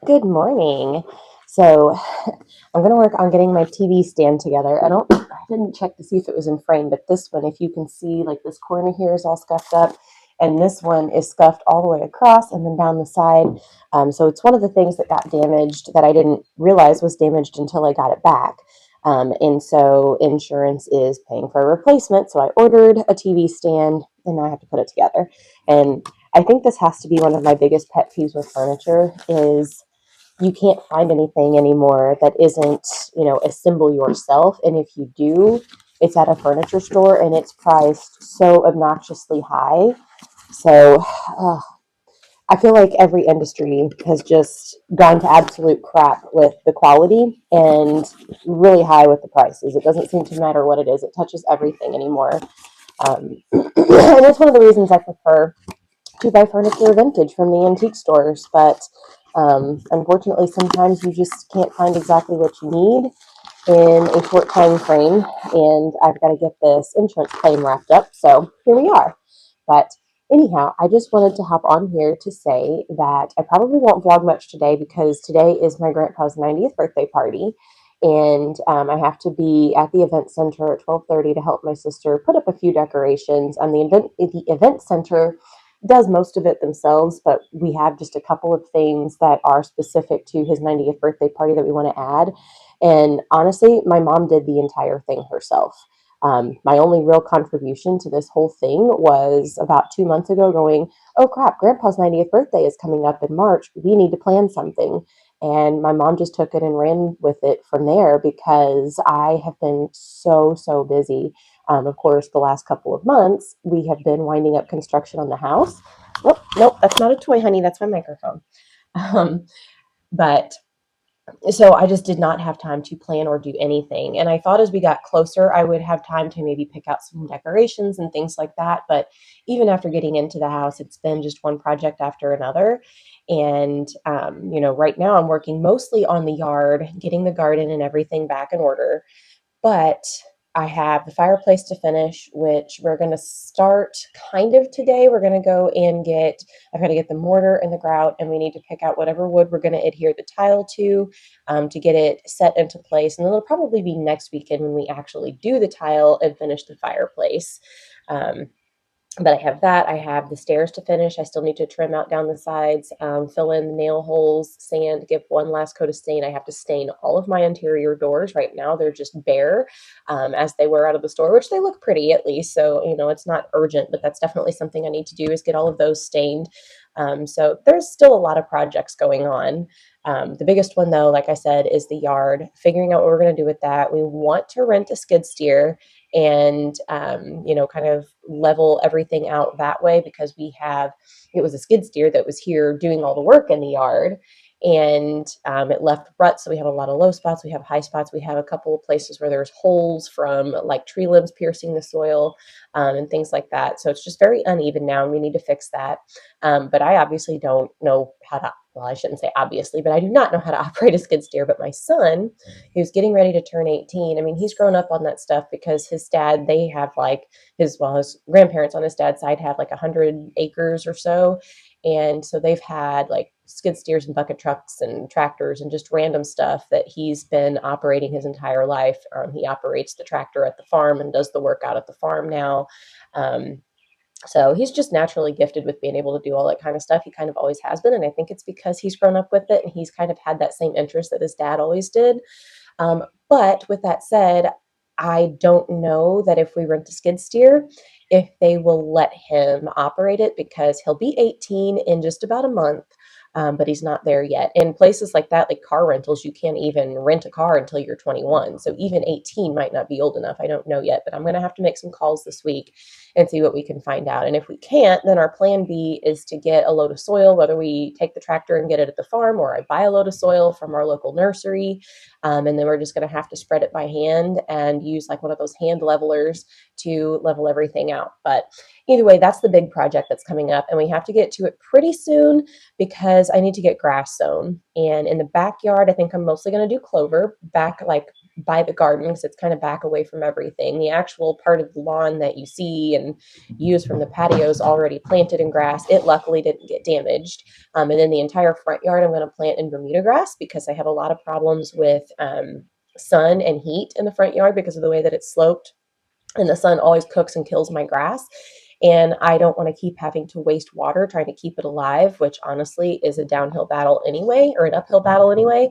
Good morning. So I'm going to work on getting my TV stand together. I didn't check to see if it was in frame, but this one, if you can see, like this corner here is all scuffed up, and this one is scuffed all the way across and then down the side. So it's one of the things that got damaged that I didn't realize was damaged until I got it back. And so insurance is paying for a replacement. So I ordered a TV stand and now I have to put it together. And I think this has to be one of my biggest pet peeves with furniture is you can't find anything anymore that isn't, assemble yourself. And if you do, it's at a furniture store and it's priced so obnoxiously high. So uh, I feel like every industry has just gone to absolute crap with the quality and really high with the prices. It doesn't seem to matter what it is, it touches everything anymore. And that's one of the reasons I prefer to buy furniture vintage from the antique stores, but unfortunately, sometimes you just can't find exactly what you need in a short time frame, and I've got to get this insurance claim wrapped up. So here we are. But anyhow, I just wanted to hop on here to say that I probably won't vlog much today because today is my grandpa's 90th birthday party. And I have to be at the event center at 12:30 to help my sister put up a few decorations. And the event center does most of it themselves, but we have just a couple of things that are specific to his 90th birthday party that we want to add. And honestly, my mom did the entire thing herself. My only real contribution to this whole thing was about 2 months ago going, oh crap, Grandpa's 90th birthday is coming up in March. We need to plan something. And my mom just took it and ran with it from there because I have been so busy. Of course, the last couple of months, we have been winding up construction on the house. Oh, nope, that's not a toy, honey. That's my microphone. Um, but so I just did not have time to plan or do anything. And I thought as we got closer, I would have time to maybe pick out some decorations and things like that. But even after getting into the house, it's been just one project after another. And, right now I'm working mostly on the yard, getting the garden and everything back in order. But I have the fireplace to finish, which we're going to start kind of today. We're going to go and I've got to get the mortar and the grout, and we need to pick out whatever wood we're going to adhere the tile to get it set into place. And then it'll probably be next weekend when we actually do the tile and finish the fireplace. Um, but I have that. I have the stairs to finish. I still need to trim out down the sides, fill in the nail holes, sand, give one last coat of stain. I have to stain all of my interior doors. Right now, they're just bare as they were out of the store, which they look pretty at least. So, it's not urgent, but that's definitely something I need to do is get all of those stained. So there's still a lot of projects going on. The biggest one, though, like I said, is the yard, figuring out what we're going to do with that. We want to rent a skid steer and kind of level everything out that way because it was a skid steer that was here doing all the work in the yard, and it left ruts. So we have a lot of low spots, we have high spots, we have a couple of places where there's holes from like tree limbs piercing the soil, and things like that. So it's just very uneven now, and we need to fix that. But I obviously don't know how to, well, I shouldn't say obviously, but I do not know how to operate a skid steer. But my son, who's getting ready to turn 18, I mean, he's grown up on that stuff because his dad, they have like his grandparents on his dad's side have like 100 acres or so. And so they've had like skid steers and bucket trucks and tractors and just random stuff that he's been operating his entire life. He operates the tractor at the farm and does the work out at the farm now. Um, so he's just naturally gifted with being able to do all that kind of stuff. He kind of always has been. And I think it's because he's grown up with it and he's kind of had that same interest that his dad always did. But with that said, I don't know that if we rent a skid steer, if they will let him operate it because he'll be 18 in just about a month. But he's not there yet. In places like that, like car rentals, you can't even rent a car until you're 21. So even 18 might not be old enough. I don't know yet, but I'm going to have to make some calls this week and see what we can find out. And if we can't, then our plan B is to get a load of soil, whether we take the tractor and get it at the farm or I buy a load of soil from our local nursery. And then we're just going to have to spread it by hand and use like one of those hand levelers to level everything out. But either way, that's the big project that's coming up. And we have to get to it pretty soon because I need to get grass sown. And in the backyard, I think I'm mostly going to do clover back like by the garden because it's kind of back away from everything. The actual part of the lawn that you see and use from the patio is already planted in grass. It luckily didn't get damaged. And then the entire front yard I'm going to plant in Bermuda grass because I have a lot of problems with sun and heat in the front yard because of the way that it's sloped. And the sun always cooks and kills my grass. And I don't want to keep having to waste water trying to keep it alive, which honestly is a downhill battle anyway, or an uphill battle anyway.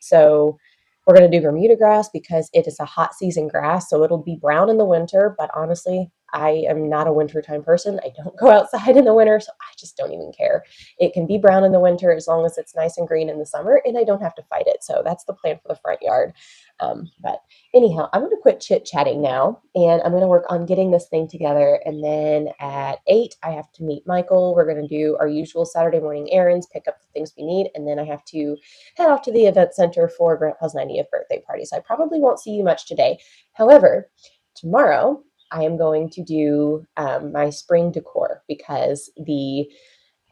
So we're going to do Bermuda grass because it is a hot season grass. So it'll be brown in the winter, but honestly, I am not a wintertime person. I don't go outside in the winter, so I just don't even care. It can be brown in the winter as long as it's nice and green in the summer, and I don't have to fight it. So that's the plan for the front yard. But anyhow, I'm going to quit chit-chatting now, and I'm going to work on getting this thing together. And then at 8, I have to meet Michael. We're going to do our usual Saturday morning errands, pick up the things we need, and then I have to head off to the event center for Grandpa's 90th birthday party. So I probably won't see you much today. However, tomorrow I am going to do my spring decor because the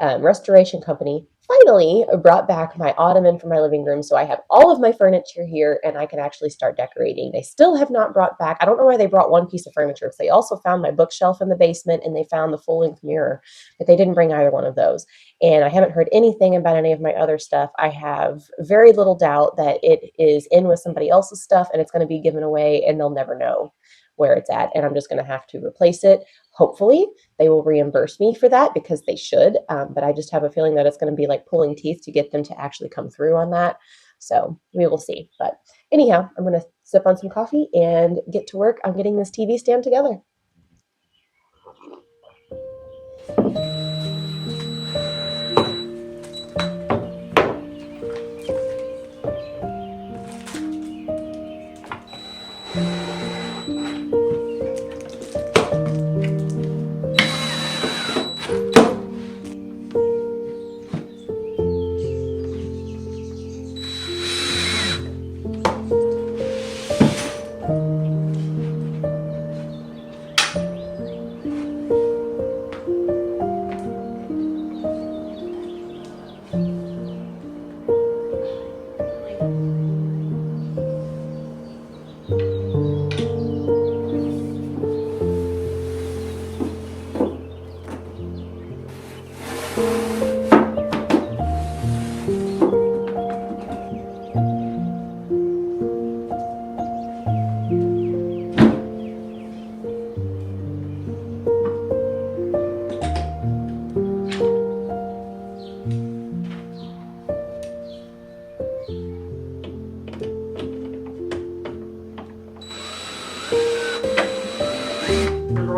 restoration company finally brought back my ottoman for my living room. So I have all of my furniture here and I can actually start decorating. They still have not brought back, I don't know why they brought one piece of furniture, because they also found my bookshelf in the basement and they found the full-length mirror, but they didn't bring either one of those. And I haven't heard anything about any of my other stuff. I have very little doubt that it is in with somebody else's stuff and it's going to be given away and they'll never know where it's at. And I'm just going to have to replace it. Hopefully they will reimburse me for that because they should. But I just have a feeling that it's going to be like pulling teeth to get them to actually come through on that. So we will see. But anyhow, I'm going to sip on some coffee and get to work on getting this TV stand together.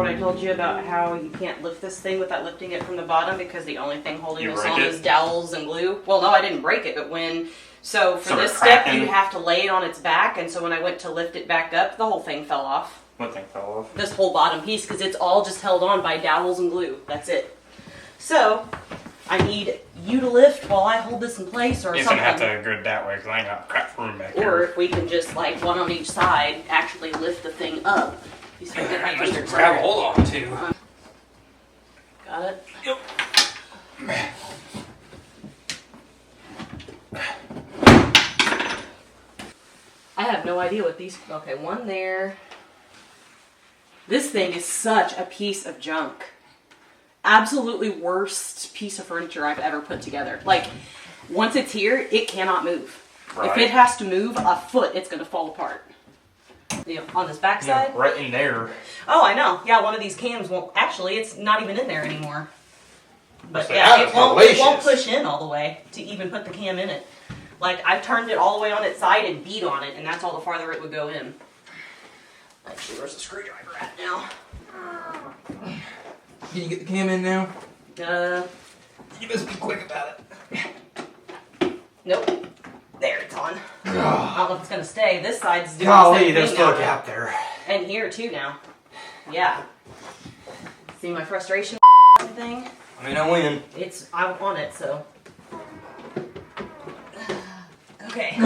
I told you about how you can't lift this thing without lifting it from the bottom because the only thing holding this on is dowels and glue. Well, no, I didn't break it, but so for this step, you have to lay it on its back, and so when I went to lift it back up, the whole thing fell off. What thing fell off? This whole bottom piece, because it's all just held on by dowels and glue. That's it. So, I need you to lift while I hold this in place, or it's something. It's gonna have to go that way, because I ain't got crap room back here. Or if we can just, like, one on each side, actually lift the thing up. You still get my fingers grab a hold on, too. Got it? Yep. I have no idea what these... Okay, one there. This thing is such a piece of junk. Absolutely worst piece of furniture I've ever put together. Like, once it's here, it cannot move. Right. If it has to move a foot, it's going to fall apart. You know, on this backside? Yeah, right in there. Oh, I know. Yeah, one of these cams won't... Actually, it's not even in there anymore. But so yeah, it won't push in all the way to even put the cam in it. Like, I've turned it all the way on its side and beat on it, and that's all the farther it would go in. Actually, where's the screwdriver at now? Can you get the cam in now? You must be quick about it. Nope. There, it's on. I don't know if it's gonna stay. This side's doing the same there's thing still a now. gap there. And here, too, now. Yeah. See my frustration thing? I mean, I win. I'm on it, so. Okay.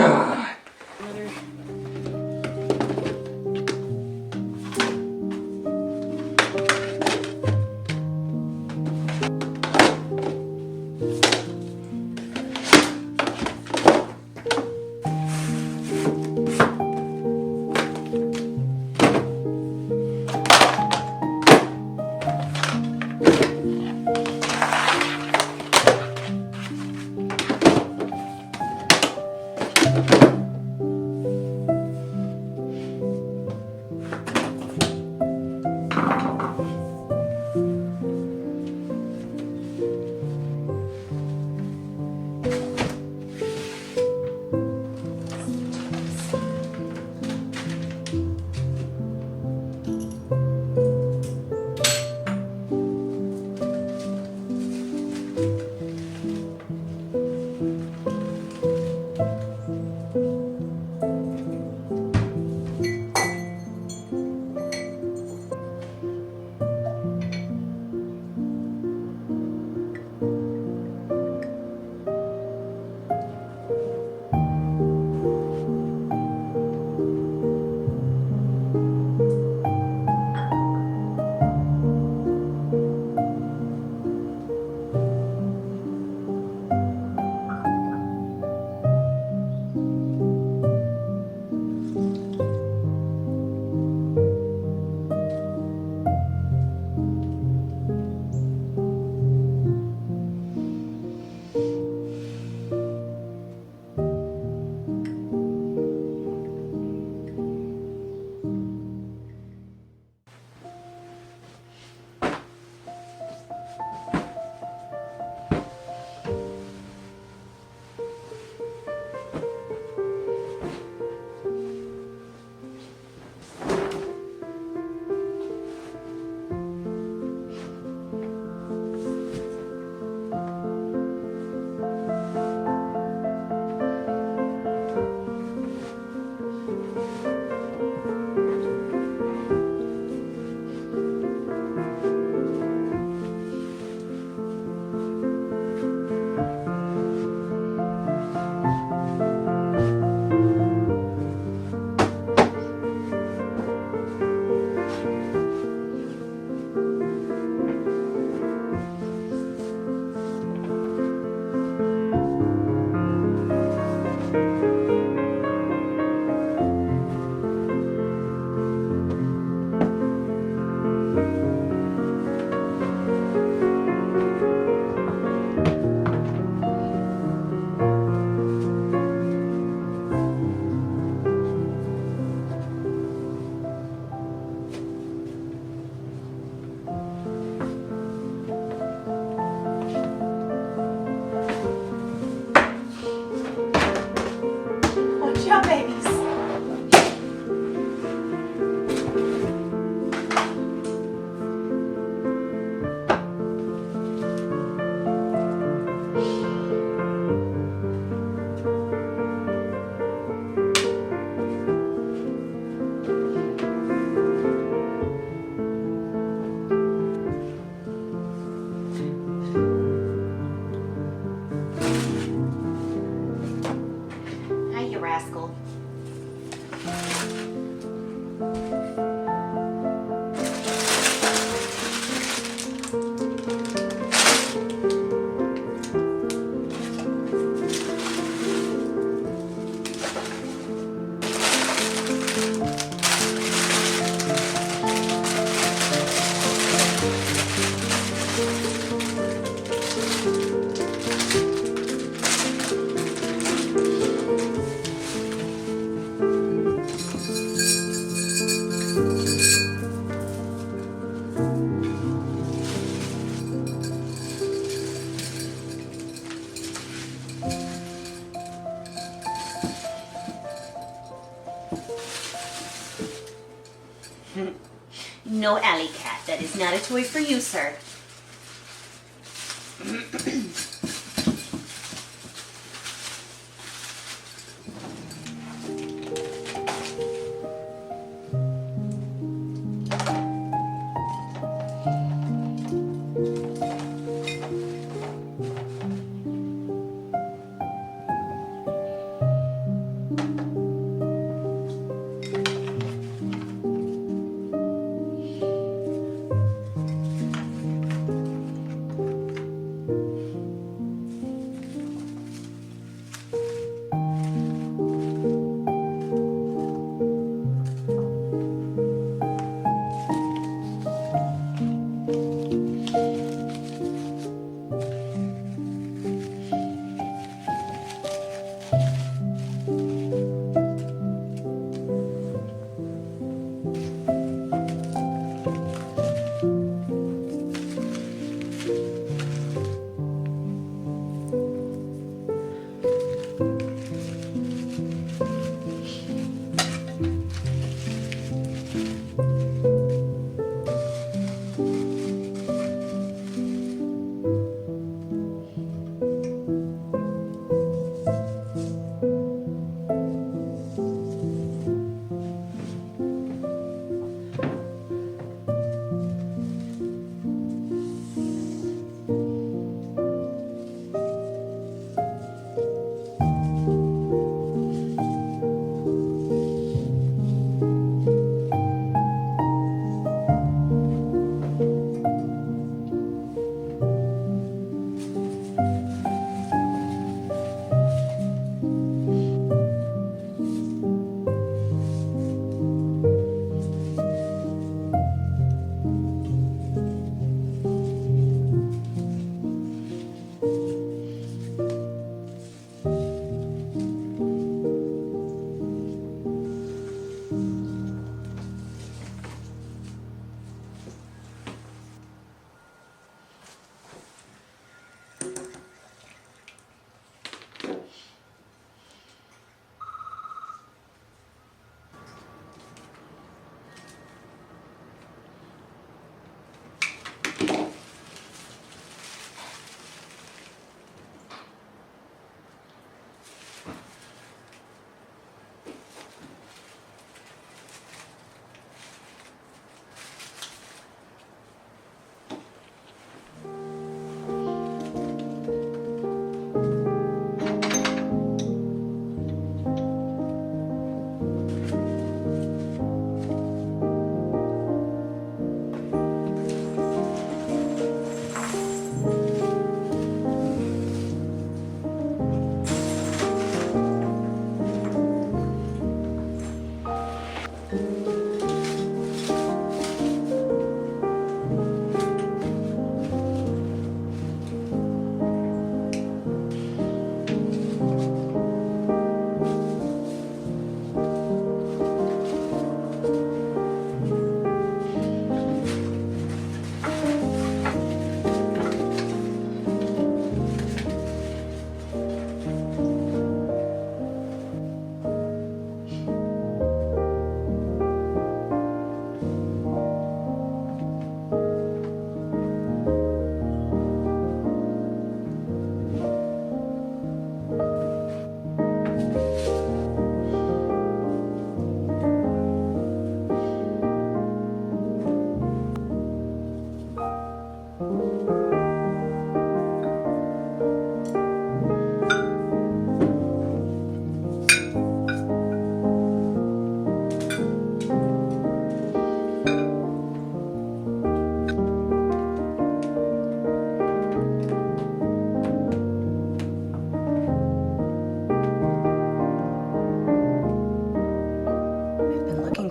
No, alley cat. That is not a toy for you, sir.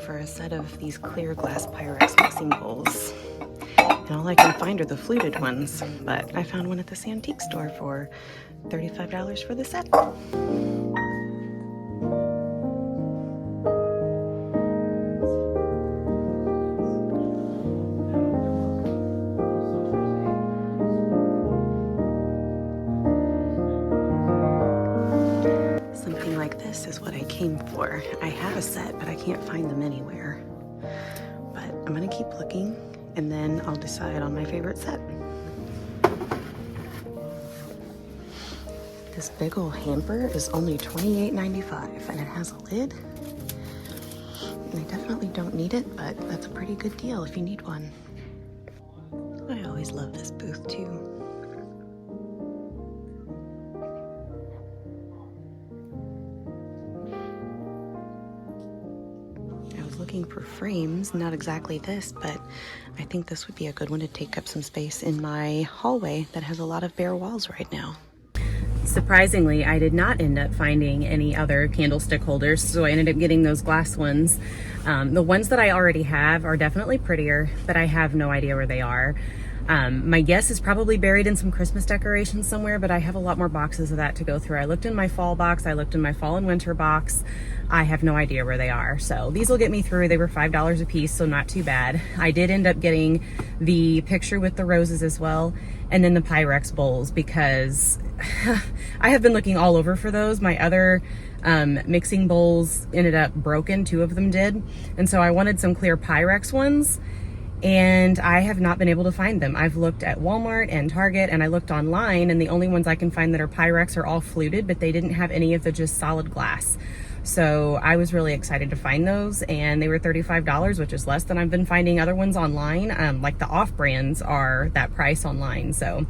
For a set of these clear glass Pyrex mixing bowls, and all I can find are the fluted ones, but I found one at this antique store for $35 for the set. Something like this is what I came for. I have a set, but I can't find them anywhere. But I'm gonna keep looking and then I'll decide on my favorite set. This big old hamper is only $28.95 and it has a lid. I definitely don't need it, but that's a pretty good deal if you need one. I always love this booth too. I was looking for frames, not exactly this, but I think this would be a good one to take up some space in my hallway that has a lot of bare walls right now. Surprisingly, I did not end up finding any other candlestick holders, so I ended up getting those glass ones. The ones that I already have are definitely prettier, but I have no idea where they are. My guess is probably buried in some Christmas decorations somewhere, but I have a lot more boxes of that to go through. I looked in my fall box, I looked in my fall and winter box. I have no idea where they are. So these will get me through. They were $5 a piece, so not too bad. I did end up getting the picture with the roses as well, and then the Pyrex bowls, because I have been looking all over for those. My other mixing bowls ended up broken, 2 of them did. And so I wanted some clear Pyrex ones, and I have not been able to find them. I've looked at Walmart and Target, and I looked online, and the only ones I can find that are Pyrex are all fluted, but they didn't have any of the just solid glass. So I was really excited to find those, and they were $35, which is less than I've been finding other ones online. Like the off brands are that price online. So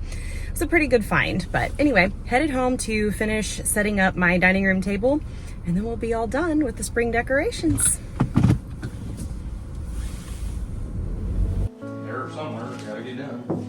it's a pretty good find. But anyway, headed home to finish setting up my dining room table, and then we'll be all done with the spring decorations. There somewhere, gotta get done.